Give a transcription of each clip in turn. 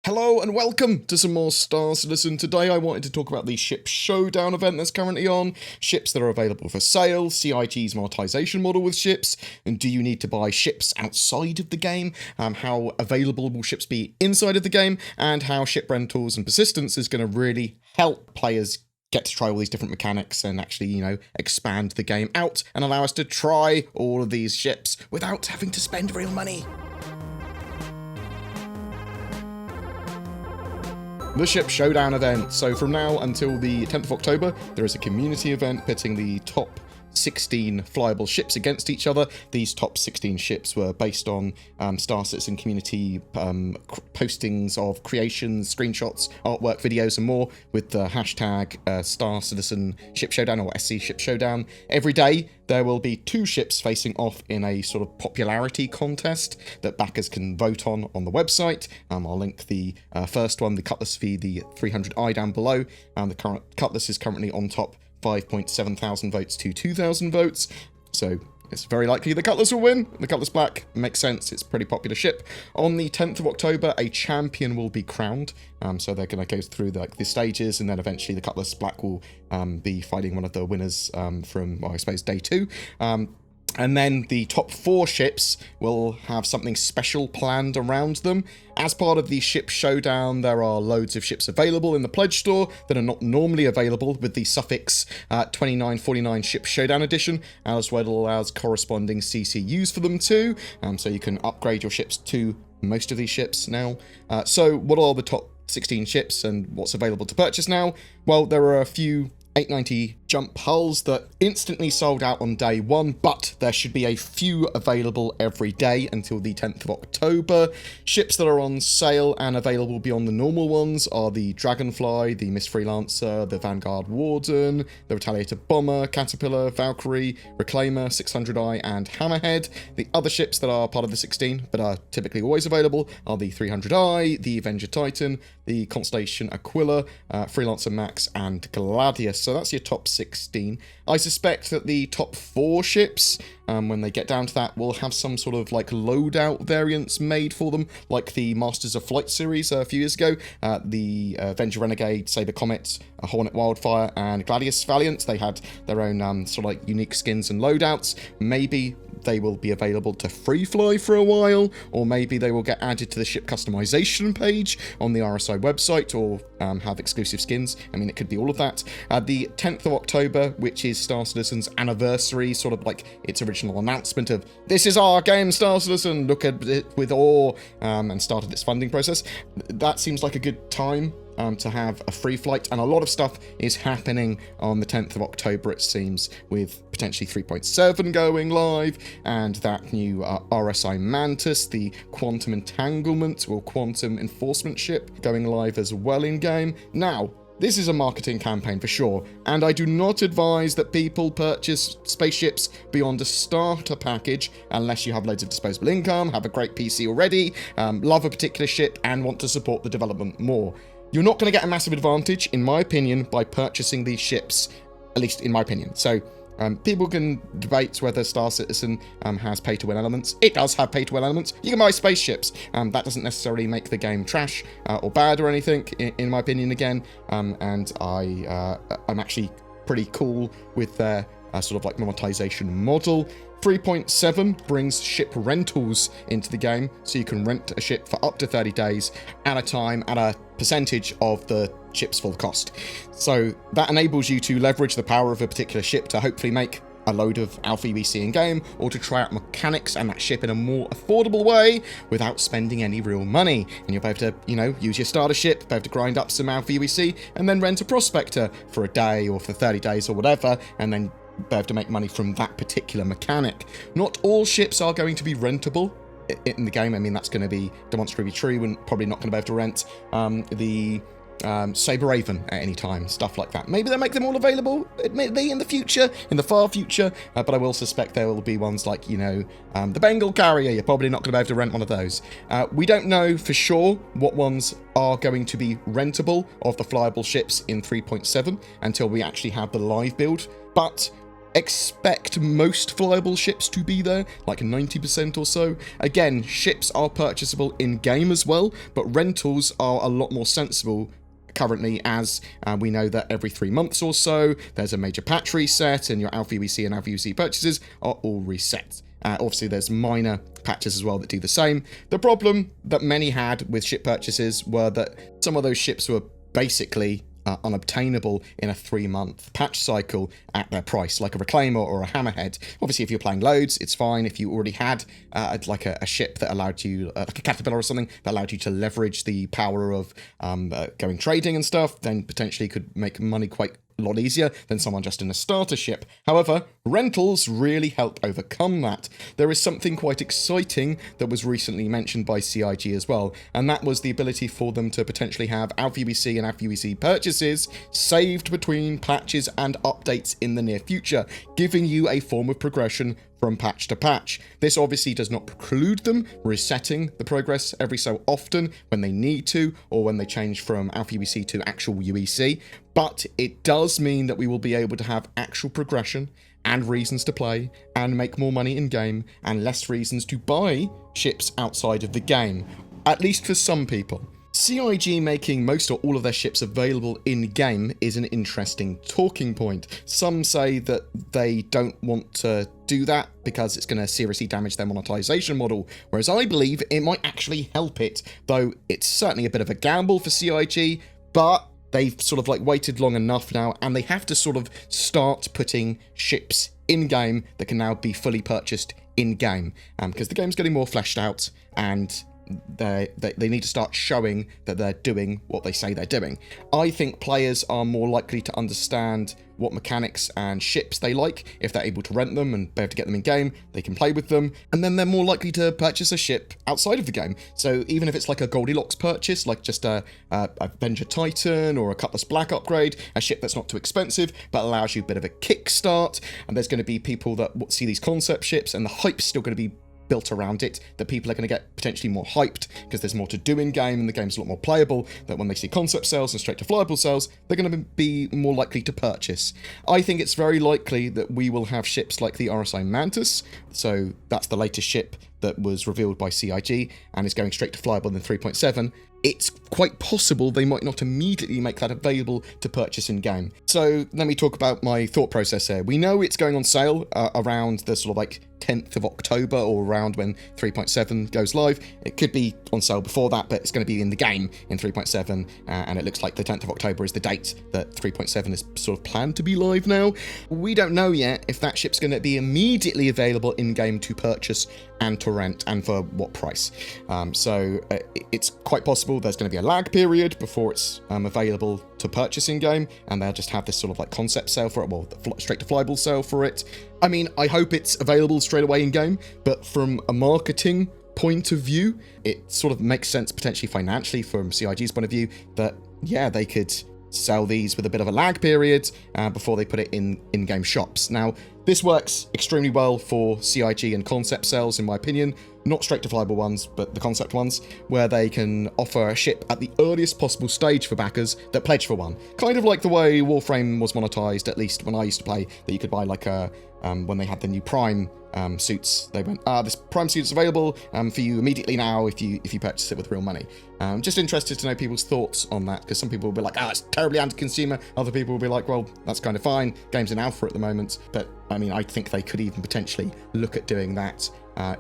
Hello and welcome to some more Star Citizen. Today I wanted to talk about the Ship Showdown event that's currently on, ships that are available for sale, CIG's monetization model with ships, and do you need to buy ships outside of the game, how available will ships be inside of the game, and how ship rentals and persistence is going to really help players get to try all these different mechanics and actually, expand the game out and allow us to try all of these ships without having to spend real money. The Ship Showdown event. So from now until the 10th of October, there is a community event pitting the top 16 flyable ships against each other. These top 16 ships were based on Star Citizen community postings of creations, screenshots, artwork, videos, and more with the hashtag Star Citizen Ship Showdown or SC Ship Showdown. Every day, there will be two ships facing off in a sort of popularity contest that backers can vote on the website. I'll link the first one, the Cutlass V, the 300i down below. The current Cutlass is currently on top, 5.7 thousand votes to 2,000 votes. So it's very likely the Cutlass will win. The Cutlass Black makes sense. It's a pretty popular ship. On the 10th of October, a champion will be crowned. So they're going to go through the stages, and then eventually the Cutlass Black will be fighting one of the winners from, well, I suppose, day 2. And then the top 4 ships will have something special planned around them. As part of the Ship Showdown, there are loads of ships available in the Pledge Store that are not normally available with the suffix 2949 Ship Showdown Edition, as well as corresponding CCUs for them too. So you can upgrade your ships to most of these ships now. So what are the top 16 ships and what's available to purchase now? Well, there are a few 890 jump hulls that instantly sold out on day 1, but there should be a few available every day until the 10th of October. Ships that are on sale and available beyond the normal ones are the Dragonfly, the Miss Freelancer, the Vanguard Warden, the Retaliator Bomber, Caterpillar, Valkyrie, Reclaimer, 600i, and Hammerhead. The other ships that are part of the 16, but are typically always available, are the 300i, the Avenger Titan, the Constellation Aquila, Freelancer Max, and Gladius. So that's your top 16. I suspect that the top 4 ships, when they get down to that, will have some sort of like loadout variants made for them, like the Masters of Flight series a few years ago. The Avenger Renegade, Saber Comet, Hornet Wildfire, and Gladius Valiant. They had their own sort of like unique skins and loadouts. Maybe they will be available to free fly for a while, or maybe they will get added to the ship customization page on the RSI website, or have exclusive skins. I mean, it could be all of that. The 10th of October, which is Star Citizen's anniversary, sort of like its original announcement of, this is our game, Star Citizen, look at it with awe, and started its funding process. That seems like a good time to have a free flight, and a lot of stuff is happening on the 10th of October, it seems, with potentially 3.7 going live, and that new RSI Mantis, the Quantum Entanglement or Quantum Enforcement ship, going live as well in-game. Now, this is a marketing campaign for sure, and I do not advise that people purchase spaceships beyond a starter package unless you have loads of disposable income, have a great PC already, love a particular ship, and want to support the development more. You're not going to get a massive advantage, in my opinion, by purchasing these ships, at least in my opinion. So people can debate whether Star Citizen has pay-to-win elements. It does have pay-to-win elements. You can buy spaceships. That doesn't necessarily make the game trash or bad or anything, in my opinion, again. And I'm actually pretty cool with their sort of like monetization model. 3.7 brings ship rentals into the game, so you can rent a ship for up to 30 days at a time at a percentage of the ship's full cost. So that enables you to leverage the power of a particular ship to hopefully make a load of alpha UEC in game, or to try out mechanics and that ship in a more affordable way without spending any real money. And you'll be able to, use your starter ship, be able to grind up some alpha UEC, and then rent a prospector for a day or for 30 days or whatever, and then be able to make money from that particular mechanic. Not all ships are going to be rentable in the game. I mean, that's going to be demonstrably true, and probably not going to be able to rent the Saber Raven at any time, stuff like that. Maybe they'll make them all available, admittedly, in the future, in the far future, but I will suspect there will be ones like, the Bengal Carrier. You're probably not going to be able to rent one of those. We don't know for sure what ones are going to be rentable of the flyable ships in 3.7 until we actually have the live build, but expect most flyable ships to be there, like 90% or so. Again, ships are purchasable in-game as well, but rentals are a lot more sensible currently, as we know that every 3 months or so there's a major patch reset and your Alpha UEC and Alpha UEC purchases are all reset. Obviously there's minor patches as well that do the same. The problem that many had with ship purchases were that some of those ships were basically unobtainable in a 3-month patch cycle at their price, like a Reclaimer or a Hammerhead. Obviously, if you're playing loads, it's fine. If you already had like a ship that allowed you, like a Caterpillar or something, that allowed you to leverage the power of going trading and stuff, then potentially could make money quite a lot easier than someone just in a starter ship. However, rentals really help overcome that. There is something quite exciting that was recently mentioned by CIG as well, and that was the ability for them to potentially have Alpha UEC and Alpha UEC purchases saved between patches and updates in the near future, giving you a form of progression from patch to patch. This obviously does not preclude them resetting the progress every so often when they need to, or when they change from Alpha UEC to actual UEC, but it does mean that we will be able to have actual progression and reasons to play and make more money in game and less reasons to buy ships outside of the game, at least for some people. CIG making most or all of their ships available in-game is an interesting talking point. Some say that they don't want to do that because it's going to seriously damage their monetization model, whereas I believe it might actually help it, though it's certainly a bit of a gamble for CIG, but they've sort of like waited long enough now, and they have to sort of start putting ships in-game that can now be fully purchased in-game, because the game's getting more fleshed out, and they need to start showing that they're doing what they say they're doing. I think players are more likely to understand what mechanics and ships they like if they're able to rent them and be able to get them in game. They can play with them, and then they're more likely to purchase a ship outside of the game. So even if it's like a Goldilocks purchase, like just a Avenger Titan or a Cutlass Black upgrade, a ship that's not too expensive but allows you a bit of a kickstart, and there's going to be people that see these concept ships, and the hype's still going to be built around it, that people are going to get potentially more hyped because there's more to do in game and the game's a lot more playable, that when they see concept sales and straight to flyable sales, they're going to be more likely to purchase. I think it's very likely that we will have ships like the RSI Mantis, so that's the latest ship that was revealed by CIG and is going straight to flyable in 3.7. It's quite possible they might not immediately make that available to purchase in-game. So let me talk about my thought process here. We know it's going on sale around the sort of like 10th of October, or around when 3.7 goes live. It could be on sale before that, but it's going to be in the game in 3.7, and it looks like the 10th of October is the date that 3.7 is sort of planned to be live now. We don't know yet if that ship's going to be immediately available in-game to purchase and to rent, and for what price. So it's quite possible there's going to be a lag period before it's available to purchase in-game, and they'll just have this sort of like concept sale for it, well, straight to flyable sale for it. I mean, I hope it's available straight away in-game, but from a marketing point of view, it sort of makes sense potentially financially from CIG's point of view that, yeah, they could sell these with a bit of a lag period before they put it in-game shops. Now, this works extremely well for CIG and concept sales, in my opinion. Not straight to flyable ones, but the concept ones, where they can offer a ship at the earliest possible stage for backers that pledge for one. Kind of like the way Warframe was monetized, at least when I used to play, that you could buy like a, when they had the new Prime suits, they went, this Prime suit is available for you immediately now if you purchase it with real money. Just interested to know people's thoughts on that, because some people will be like, it's terribly anti-consumer. Other people will be like, well, that's kind of fine. Game's in alpha at the moment. But I mean, I think they could even potentially look at doing that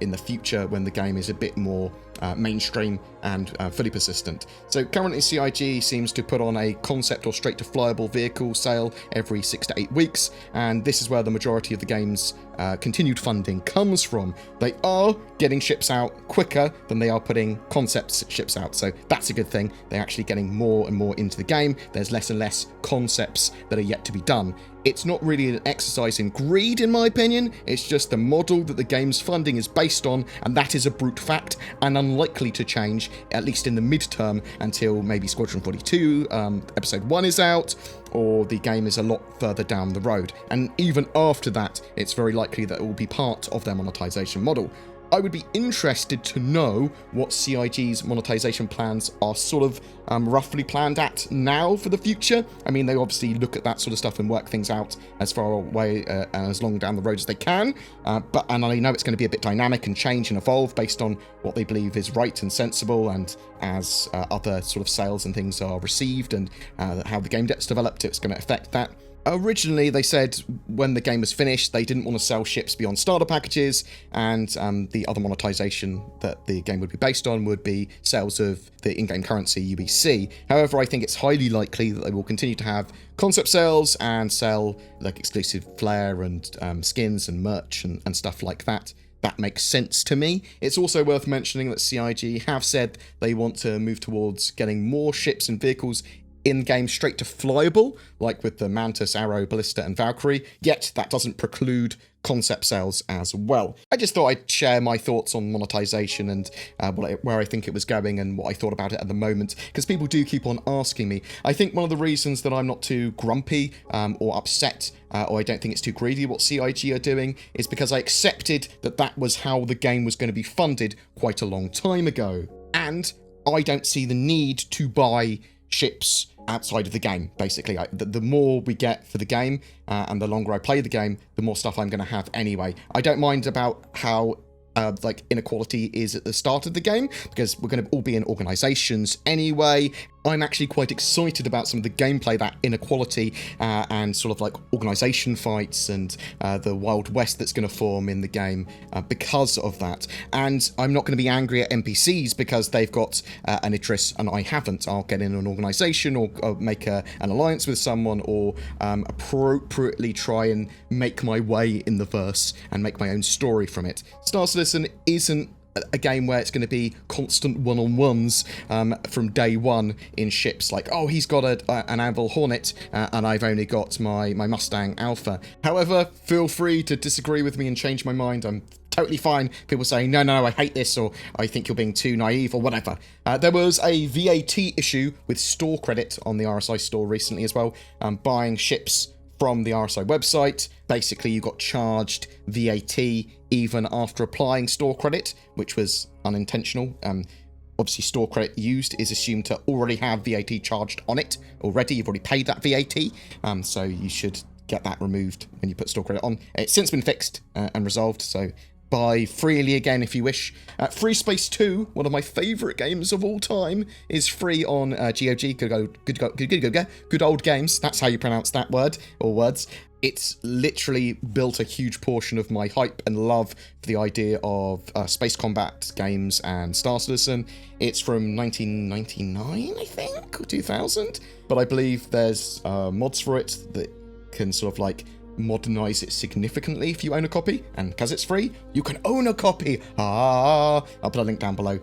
in the future when the game is a bit more mainstream and fully persistent. So currently CIG seems to put on a concept or straight to flyable vehicle sale every 6 to 8 weeks, and this is where the majority of the game's continued funding comes from. They are getting ships out quicker than they are putting concept ships out, so that's a good thing. They're actually getting more and more into the game. There's less and less concepts that are yet to be done. It's not really an exercise in greed, in my opinion. It's just the model that the game's funding is based on, and that is a brute fact and unlikely to change, at least in the midterm, until maybe Squadron 42 Episode 1 is out, or the game is a lot further down the road. And even after that, it's very likely that it will be part of their monetization model. I would be interested to know what CIG's monetization plans are sort of roughly planned at now for the future. I mean, they obviously look at that sort of stuff and work things out as far away and as long down the road as they can. And I know it's going to be a bit dynamic and change and evolve based on what they believe is right and sensible, and as other sort of sales and things are received and how the game gets developed, it's going to affect that. Originally, they said when the game was finished, they didn't want to sell ships beyond starter packages, and the other monetization that the game would be based on would be sales of the in-game currency UEC. However, I think it's highly likely that they will continue to have concept sales and sell like exclusive flair and skins and merch and stuff like that. That makes sense to me. It's also worth mentioning that CIG have said they want to move towards getting more ships and vehicles in-game straight to flyable, like with the Mantis, Arrow, Ballista, and Valkyrie, yet that doesn't preclude concept sales as well. I just thought I'd share my thoughts on monetization and where I think it was going and what I thought about it at the moment, because people do keep on asking me. I think one of the reasons that I'm not too grumpy or upset or I don't think it's too greedy what CIG are doing is because I accepted that that was how the game was going to be funded quite a long time ago. And I don't see the need to buy ships outside of the game, basically. The more we get for the game and the longer I play the game, the more stuff I'm going to have anyway. I don't mind about how like inequality is at the start of the game, because we're going to all be in organizations anyway. I'm actually quite excited about some of the gameplay, that inequality and sort of like organization fights and the Wild West that's going to form in the game because of that. And I'm not going to be angry at NPCs because they've got an interest and I haven't. I'll get in an organization or make an alliance with someone, or appropriately try and make my way in the verse and make my own story from it. Star Citizen isn't a game where it's going to be constant one-on-ones from day one in ships, like, oh, he's got an Anvil Hornet and I've only got my Mustang Alpha. However, feel free to disagree with me and change my mind. I'm totally fine. People saying, no, I hate this, or I think you're being too naive, or whatever. There was a V80 issue with store credit on the RSI store recently as well, buying ships from the RSI website. Basically, you got charged VAT even after applying store credit, which was unintentional. Obviously, store credit used is assumed to already have VAT charged on it already. You've already paid that VAT, so you should get that removed when you put store credit on. It's since been fixed and resolved, so buy freely again if you wish. Free Space 2, one of my favourite games of all time, is free on GOG, good old games. That's how you pronounce that word, or words. It's literally built a huge portion of my hype and love for the idea of space combat games and Star Citizen. It's from 1999, I think, or 2000. But I believe there's mods for it that can sort of like modernize it significantly if you own a copy, and because it's free, you can own a copy. I'll put a link down below.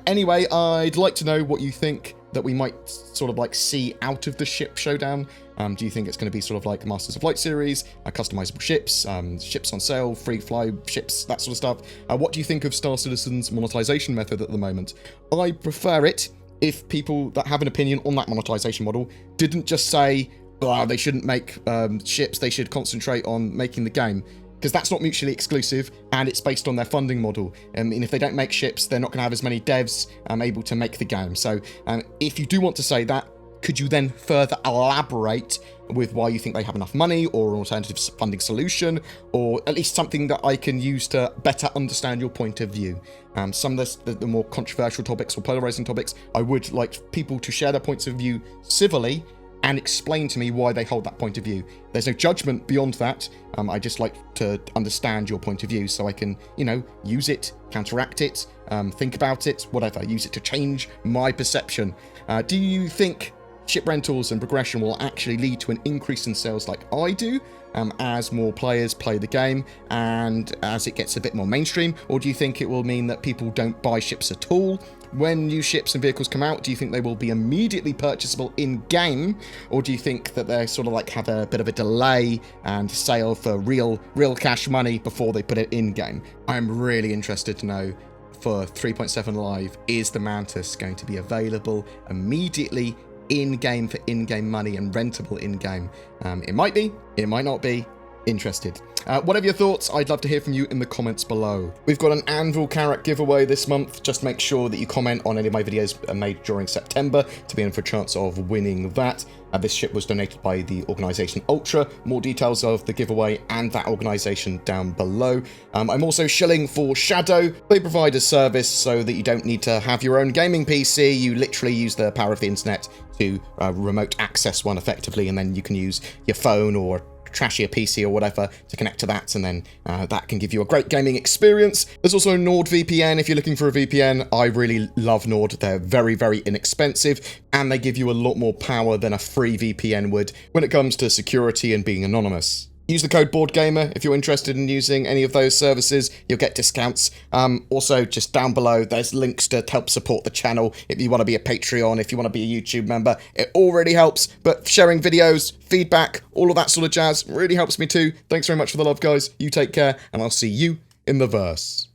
Anyway, I'd like to know what you think that we might sort of like see out of the Ship Showdown. Do you think it's going to be sort of like a Masters of Light series, customizable ships, ships on sale, free fly ships, that sort of stuff? What do you think of Star Citizen's monetization method at the moment? I prefer it if people that have an opinion on that monetization model didn't just say, oh, they shouldn't make ships, they should concentrate on making the game. Because that's not mutually exclusive, and it's based on their funding model. And if they don't make ships, they're not going to have as many devs able to make the game. So if you do want to say that, could you then further elaborate with why you think they have enough money, or an alternative funding solution, or at least something that I can use to better understand your point of view? Some of the more controversial topics or polarizing topics, I would like people to share their points of view civilly and explain to me why they hold that point of view. There's no judgment beyond that. I just like to understand your point of view so I can, use it, counteract it, think about it, whatever, use it to change my perception. Do you think ship rentals and progression will actually lead to an increase in sales like I do, as more players play the game and as it gets a bit more mainstream? Or do you think it will mean that people don't buy ships at all? When new ships and vehicles come out, do you think they will be immediately purchasable in-game? Or do you think that they sort of like have a bit of a delay and sale for real cash money before they put it in-game? I'm really interested to know, for 3.7 Live, is the Mantis going to be available immediately in-game for in-game money and rentable in-game? It might be, it might not be. interested. Whatever your thoughts, I'd love to hear from you in the comments below. We've got an Anvil Carrot giveaway this month. Just make sure that you comment on any of my videos made during September to be in for a chance of winning that. This ship was donated by the organisation Ultra. More details of the giveaway and that organisation down below. I'm also shilling for Shadow. They provide a service so that you don't need to have your own gaming PC. You literally use the power of the internet to remote access one effectively, and then you can use your phone or trashier PC or whatever to connect to that, and then that can give you a great gaming experience. There's also NordVPN if you're looking for a VPN. I really love Nord. They're very, very inexpensive, and they give you a lot more power than a free VPN would when it comes to security and being anonymous. Use the code BoredGamer if you're interested in using any of those services. You'll get discounts. Also, just down below, there's links to help support the channel. If you want to be a Patreon, if you want to be a YouTube member, it all really helps. But sharing videos, feedback, all of that sort of jazz really helps me too. Thanks very much for the love, guys. You take care, and I'll see you in the verse.